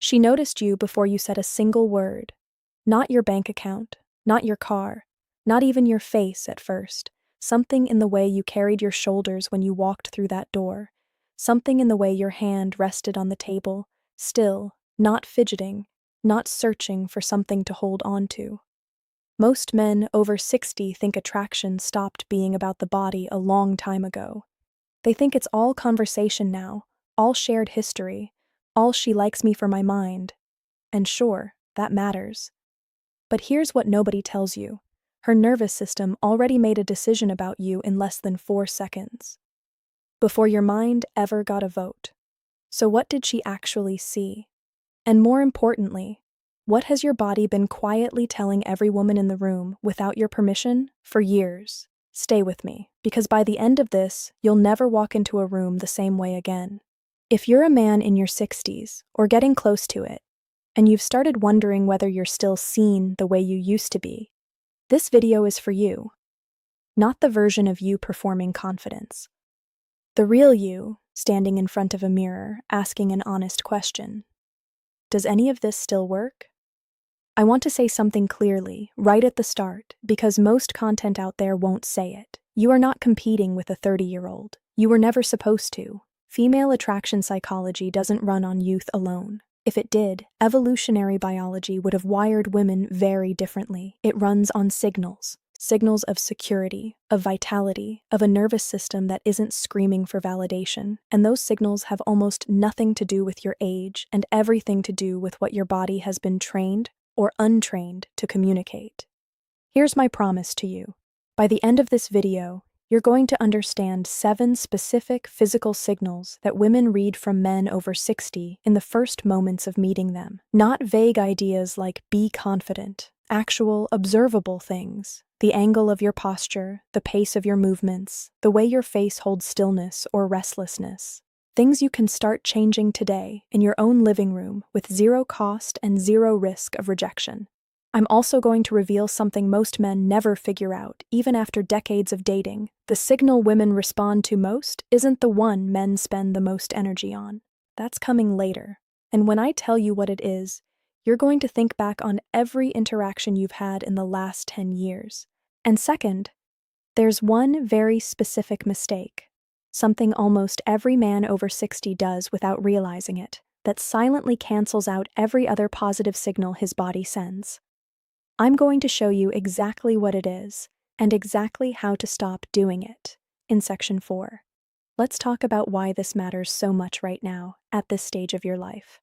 She noticed you before you said a single word. Not your bank account, not your car, not even your face at first. Something in the way you carried your shoulders when you walked through that door. Something in the way your hand rested on the table, still, not fidgeting, not searching for something to hold on to. Most men over 60 think attraction stopped being about the body a long time ago. They think it's all conversation now, all shared history, all she likes me for my mind. And sure, that matters. But here's what nobody tells you. Her nervous system already made a decision about you in less than 4 seconds. Before your mind ever got a vote. So what did she actually see? And more importantly, what has your body been quietly telling every woman in the room without your permission for years? Stay with me, because by the end of this, you'll never walk into a room the same way again. If you're a man in your 60s, or getting close to it, and you've started wondering whether you're still seen the way you used to be, this video is for you. Not the version of you performing confidence. The real you, standing in front of a mirror, asking an honest question. Does any of this still work? I want to say something clearly, right at the start, because most content out there won't say it. You are not competing with a 30-year-old. You were never supposed to. Female attraction psychology doesn't run on youth alone. If it did, evolutionary biology would have wired women very differently. It runs on signals. Signals of security, of vitality, of a nervous system that isn't screaming for validation. And those signals have almost nothing to do with your age and everything to do with what your body has been trained or untrained to communicate. Here's my promise to you. By the end of this video, you're going to understand 7 specific physical signals that women read from men over 60 in the first moments of meeting them. Not vague ideas like be confident, actual, observable things. The angle of your posture, the pace of your movements, the way your face holds stillness or restlessness. Things you can start changing today in your own living room with 0 cost and 0 risk of rejection. I'm also going to reveal something most men never figure out, even after decades of dating. The signal women respond to most isn't the one men spend the most energy on. That's coming later. And when I tell you what it is, you're going to think back on every interaction you've had in the last 10 years. And second, there's one very specific mistake. Something almost every man over 60 does without realizing it, that silently cancels out every other positive signal his body sends. I'm going to show you exactly what it is, and exactly how to stop doing it, in Section 4. Let's talk about why this matters so much right now, at this stage of your life.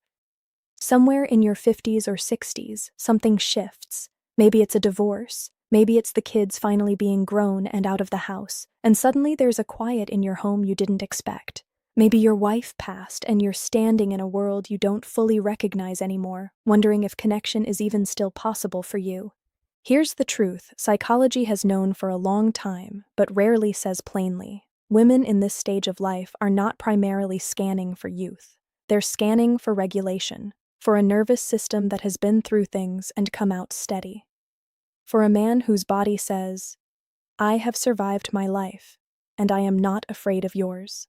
Somewhere in your 50s or 60s, something shifts. Maybe it's a divorce. Maybe it's the kids finally being grown and out of the house, and suddenly there's a quiet in your home you didn't expect. Maybe your wife passed and you're standing in a world you don't fully recognize anymore, wondering if connection is even still possible for you. Here's the truth psychology has known for a long time, but rarely says plainly. Women in this stage of life are not primarily scanning for youth. They're scanning for regulation, for a nervous system that has been through things and come out steady. For a man whose body says, I have survived my life, and I am not afraid of yours.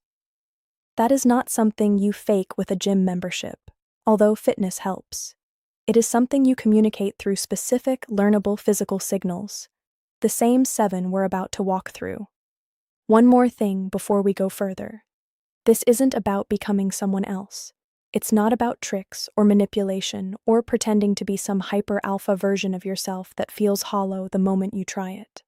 That is not something you fake with a gym membership, although fitness helps. It is something you communicate through specific, learnable physical signals, the same 7 we're about to walk through. One more thing before we go further. This isn't about becoming someone else. It's not about tricks or manipulation or pretending to be some hyper-alpha version of yourself that feels hollow the moment you try it.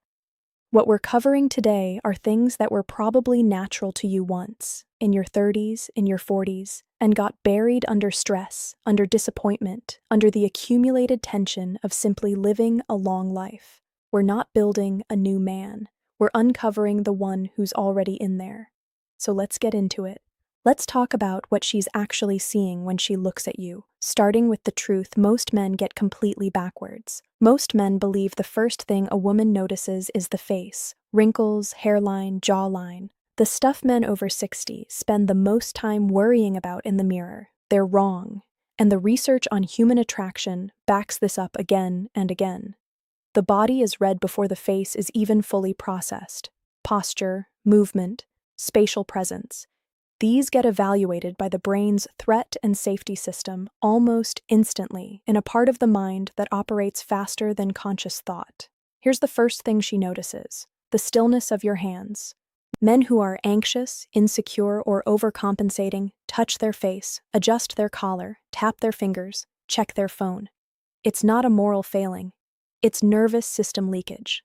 What we're covering today are things that were probably natural to you once, in your 30s, in your 40s, and got buried under stress, under disappointment, under the accumulated tension of simply living a long life. We're not building a new man. We're uncovering the one who's already in there. So let's get into it. Let's talk about what she's actually seeing when she looks at you, starting with the truth most men get completely backwards. Most men believe the first thing a woman notices is the face, wrinkles, hairline, jawline, the stuff men over 60 spend the most time worrying about in the mirror. They're wrong, and the research on human attraction backs this up again and again. The body is read before the face is even fully processed. Posture, movement, spatial presence. These get evaluated by the brain's threat and safety system almost instantly in a part of the mind that operates faster than conscious thought. Here's the first thing she notices: the stillness of your hands. Men who are anxious, insecure, or overcompensating touch their face, adjust their collar, tap their fingers, check their phone. It's not a moral failing, it's nervous system leakage.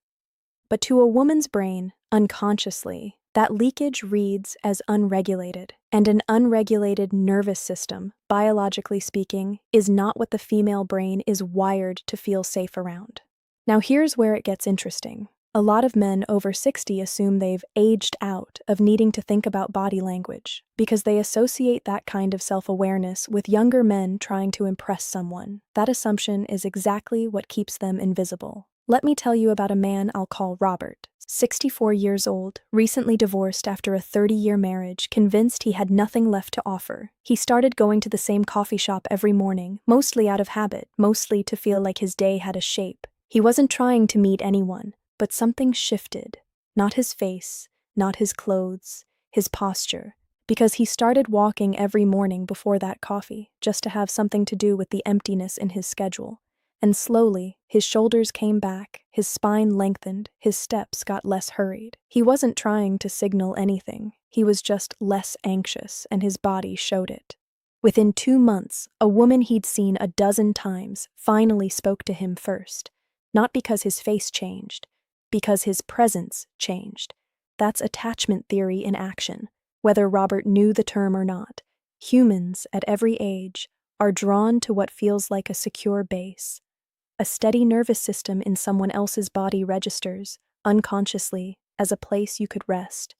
But to a woman's brain, unconsciously, that leakage reads as unregulated, and an unregulated nervous system, biologically speaking, is not what the female brain is wired to feel safe around. Now here's where it gets interesting. A lot of men over 60 assume they've aged out of needing to think about body language because they associate that kind of self-awareness with younger men trying to impress someone. That assumption is exactly what keeps them invisible. Let me tell you about a man I'll call Robert, 64 years old, recently divorced after a 30-year marriage, convinced he had nothing left to offer. He started going to the same coffee shop every morning, mostly out of habit, mostly to feel like his day had a shape. He wasn't trying to meet anyone, but something shifted. Not his face, not his clothes, his posture, because he started walking every morning before that coffee, just to have something to do with the emptiness in his schedule. And slowly, his shoulders came back, his spine lengthened, his steps got less hurried. He wasn't trying to signal anything. He was just less anxious, and his body showed it. Within 2 months, a woman he'd seen a dozen times finally spoke to him first. Not because his face changed, because his presence changed. That's attachment theory in action. Whether Robert knew the term or not, humans at every age are drawn to what feels like a secure base. A steady nervous system in someone else's body registers, unconsciously, as a place you could rest.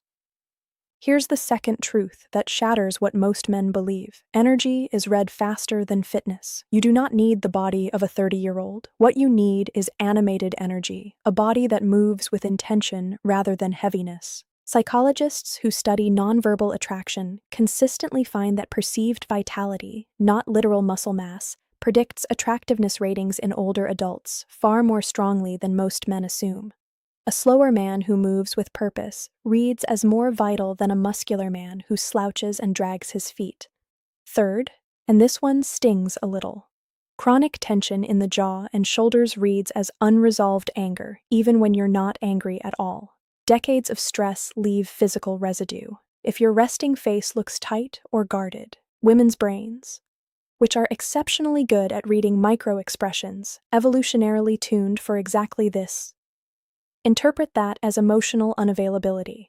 Here's the second truth that shatters what most men believe. Energy is read faster than fitness. You do not need the body of a 30-year-old. What you need is animated energy, a body that moves with intention rather than heaviness. Psychologists who study nonverbal attraction consistently find that perceived vitality, not literal muscle mass, predicts attractiveness ratings in older adults far more strongly than most men assume. A slower man who moves with purpose reads as more vital than a muscular man who slouches and drags his feet. Third, and this one stings a little, chronic tension in the jaw and shoulders reads as unresolved anger, even when you're not angry at all. Decades of stress leave physical residue. If your resting face looks tight or guarded, women's brains, which are exceptionally good at reading micro-expressions, evolutionarily tuned for exactly this, interpret that as emotional unavailability.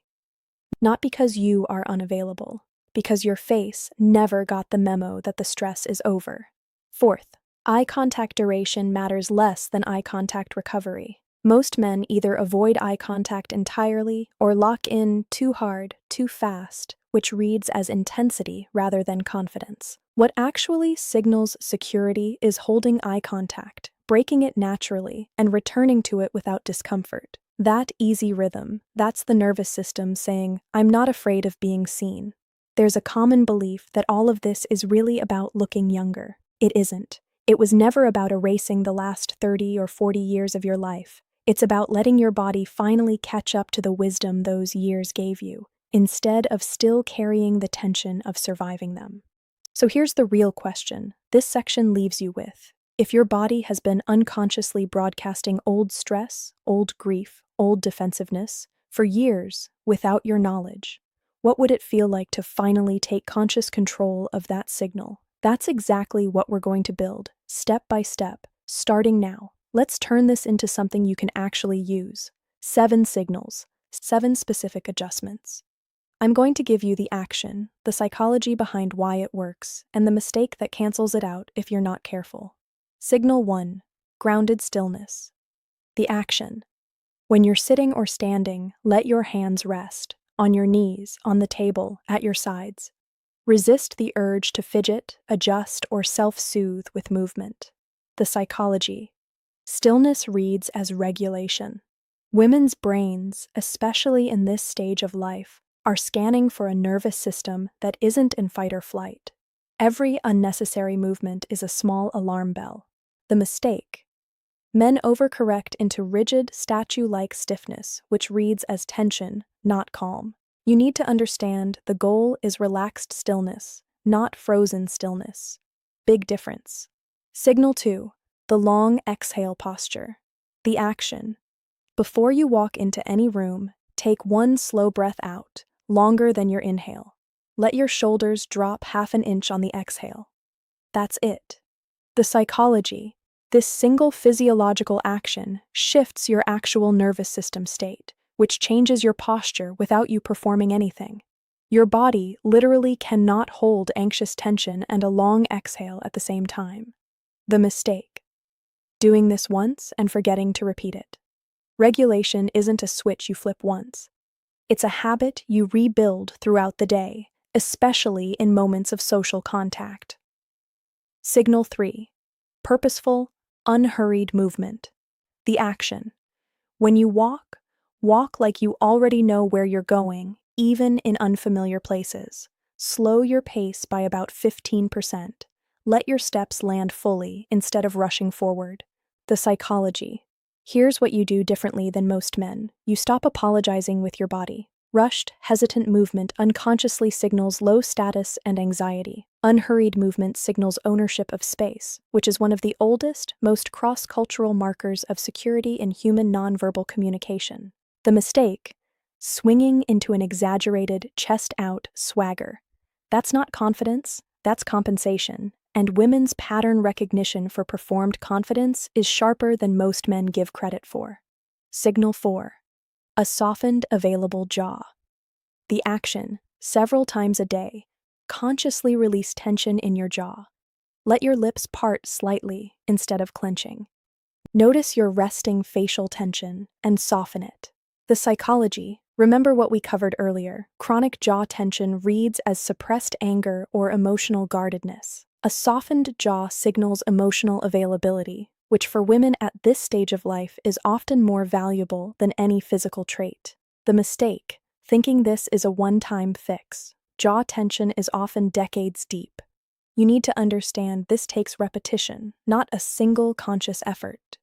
Not because you are unavailable, because your face never got the memo that the stress is over. Fourth, eye contact duration matters less than eye contact recovery. Most men either avoid eye contact entirely or lock in too hard, too fast, which reads as intensity rather than confidence. What actually signals security is holding eye contact, breaking it naturally, and returning to it without discomfort. That easy rhythm, that's the nervous system saying, I'm not afraid of being seen. There's a common belief that all of this is really about looking younger. It isn't. It was never about erasing the last 30 or 40 years of your life. It's about letting your body finally catch up to the wisdom those years gave you, instead of still carrying the tension of surviving them. So here's the real question this section leaves you with. If your body has been unconsciously broadcasting old stress, old grief, old defensiveness, for years without your knowledge, what would it feel like to finally take conscious control of that signal? That's exactly what we're going to build, step by step, starting now. Let's turn this into something you can actually use. 7 signals, 7 specific adjustments. I'm going to give you the action, the psychology behind why it works, and the mistake that cancels it out if you're not careful. Signal 1, grounded stillness. The action. When you're sitting or standing, let your hands rest, on your knees, on the table, at your sides. Resist the urge to fidget, adjust, or self-soothe with movement. The psychology. Stillness reads as regulation. Women's brains, especially in this stage of life, are scanning for a nervous system that isn't in fight or flight. Every unnecessary movement is a small alarm bell. The mistake. Men overcorrect into rigid, statue-like stiffness, which reads as tension, not calm. You need to understand the goal is relaxed stillness, not frozen stillness. Big difference. Signal 2. The long exhale posture. The action. Before you walk into any room, take one slow breath out, longer than your inhale. Let your shoulders drop half an inch on the exhale. That's it. The psychology. This single physiological action shifts your actual nervous system state, which changes your posture without you performing anything. Your body literally cannot hold anxious tension and a long exhale at the same time. The mistake. Doing this once and forgetting to repeat it. Regulation isn't a switch you flip once. It's a habit you rebuild throughout the day, especially in moments of social contact. Signal 3. Purposeful, unhurried movement. The action. When you walk, walk like you already know where you're going, even in unfamiliar places. Slow your pace by about 15%. Let your steps land fully instead of rushing forward. The psychology. Here's what you do differently than most men. You stop apologizing with your body. Rushed, hesitant movement unconsciously signals low status and anxiety. Unhurried movement signals ownership of space, which is one of the oldest, most cross-cultural markers of security in human nonverbal communication. The mistake: swinging into an exaggerated, chest-out swagger. That's not confidence, that's compensation, and women's pattern recognition for performed confidence is sharper than most men give credit for. Signal 4. A softened, available jaw. The action, several times a day, consciously release tension in your jaw. Let your lips part slightly instead of clenching. Notice your resting facial tension and soften it. The psychology. Remember what we covered earlier. Chronic jaw tension reads as suppressed anger or emotional guardedness. A softened jaw signals emotional availability, which for women at this stage of life is often more valuable than any physical trait. The mistake: thinking this is a one-time fix. Jaw tension is often decades deep. You need to understand this takes repetition, not a single conscious effort.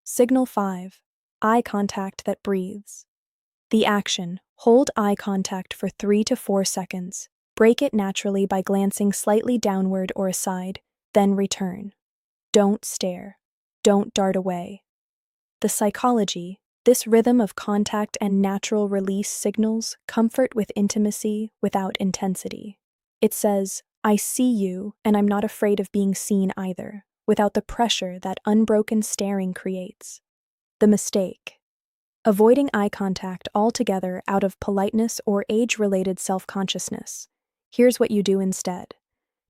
Signal 5. Eye contact that breathes. The action: hold eye contact for 3 to 4 seconds. Break it naturally by glancing slightly downward or aside, then return. Don't stare. Don't dart away. The psychology. This rhythm of contact and natural release signals comfort with intimacy without intensity. It says, I see you, and I'm not afraid of being seen either, without the pressure that unbroken staring creates. The mistake: avoiding eye contact altogether out of politeness or age-related self-consciousness. Here's what you do instead.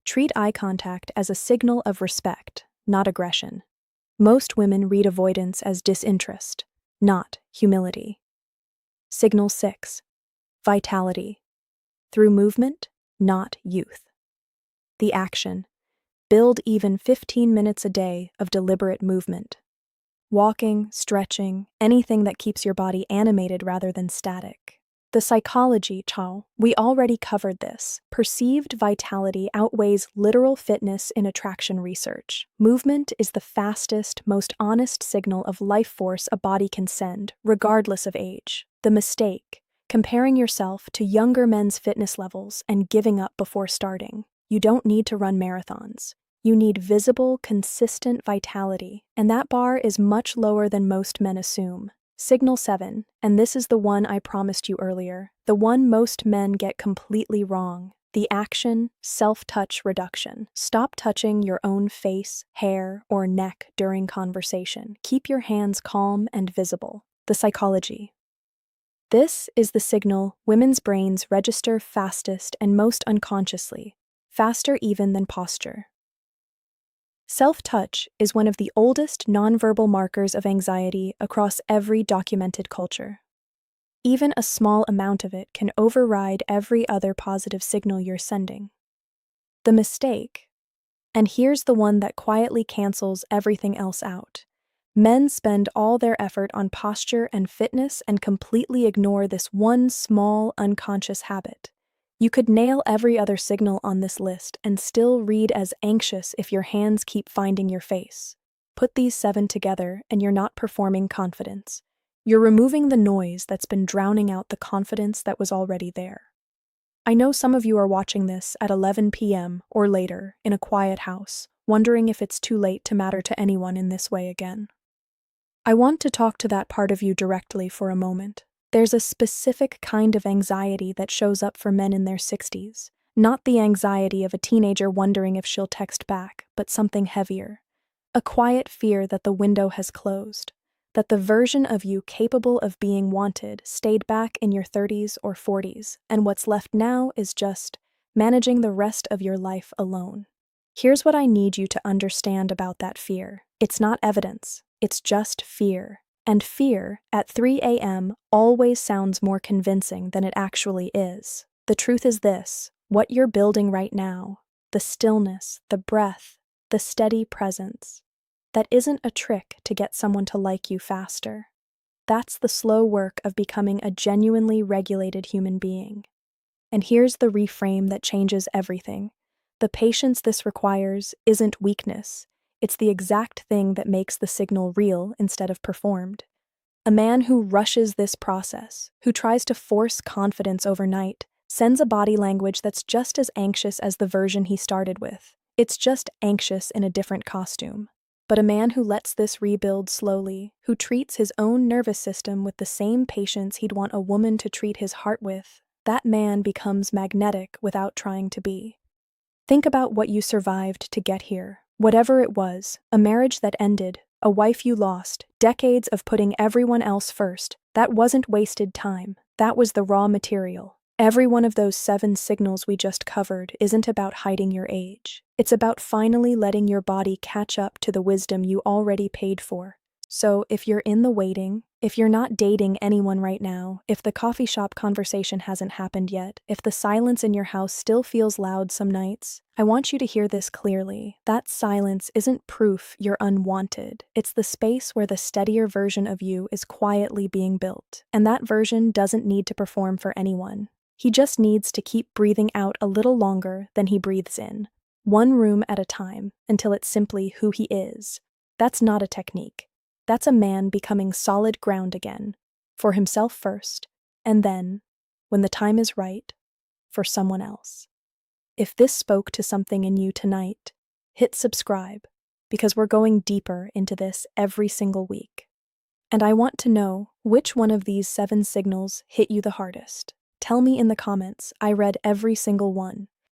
Treat eye contact as a signal of respect, not aggression. Most women read avoidance as disinterest, not humility. Signal 6. Vitality. Through movement, not youth. The action: build even 15 minutes a day of deliberate movement. Walking, stretching, anything that keeps your body animated rather than static. The psychology, we already covered this. Perceived vitality outweighs literal fitness in attraction research. Movement is the fastest, most honest signal of life force a body can send, regardless of age. The mistake: comparing yourself to younger men's fitness levels and giving up before starting. You don't need to run marathons. You need visible, consistent vitality, and that bar is much lower than most men assume. Signal 7, and this is the one I promised you earlier, the one most men get completely wrong. The action: self-touch reduction. Stop touching your own face, hair, or neck during conversation. Keep your hands calm and visible. The psychology. This is the signal women's brains register fastest and most unconsciously, faster even than posture. Self-touch is one of the oldest nonverbal markers of anxiety across every documented culture. Even a small amount of it can override every other positive signal you're sending. The mistake, and here's the one that quietly cancels everything else out: men spend all their effort on posture and fitness and completely ignore this one small, unconscious habit. You could nail every other signal on this list and still read as anxious if your hands keep finding your face. Put these 7 together and you're not performing confidence. You're removing the noise that's been drowning out the confidence that was already there. I know some of you are watching this at 11 p.m. or later in a quiet house, wondering if it's too late to matter to anyone in this way again. I want to talk to that part of you directly for a moment. There's a specific kind of anxiety that shows up for men in their 60s, not the anxiety of a teenager wondering if she'll text back, but something heavier. A quiet fear that the window has closed, that the version of you capable of being wanted stayed back in your 30s or 40s, and what's left now is just managing the rest of your life alone. Here's what I need you to understand about that fear. It's not evidence, it's just fear. And fear, at 3 a.m., always sounds more convincing than it actually is. The truth is this: what you're building right now, the stillness, the breath, the steady presence, that isn't a trick to get someone to like you faster. That's the slow work of becoming a genuinely regulated human being. And here's the reframe that changes everything. The patience this requires isn't weakness. It's the exact thing that makes the signal real instead of performed. A man who rushes this process, who tries to force confidence overnight, sends a body language that's just as anxious as the version he started with. It's just anxious in a different costume. But a man who lets this rebuild slowly, who treats his own nervous system with the same patience he'd want a woman to treat his heart with, that man becomes magnetic without trying to be. Think about what you survived to get here. Whatever it was, a marriage that ended, a wife you lost, decades of putting everyone else first, that wasn't wasted time. That was the raw material. Every one of those 7 signals we just covered isn't about hiding your age. It's about finally letting your body catch up to the wisdom you already paid for. So if you're in the waiting, if you're not dating anyone right now, if the coffee shop conversation hasn't happened yet, if the silence in your house still feels loud some nights, I want you to hear this clearly. That silence isn't proof you're unwanted. It's the space where the steadier version of you is quietly being built. And that version doesn't need to perform for anyone. He just needs to keep breathing out a little longer than he breathes in. One room at a time, until it's simply who he is. That's not a technique. That's a man becoming solid ground again, for himself first, and then, when the time is right, for someone else. If this spoke to something in you tonight, hit subscribe, because we're going deeper into this every single week. And I want to know which one of these 7 signals hit you the hardest. Tell me in the comments. I read every single one.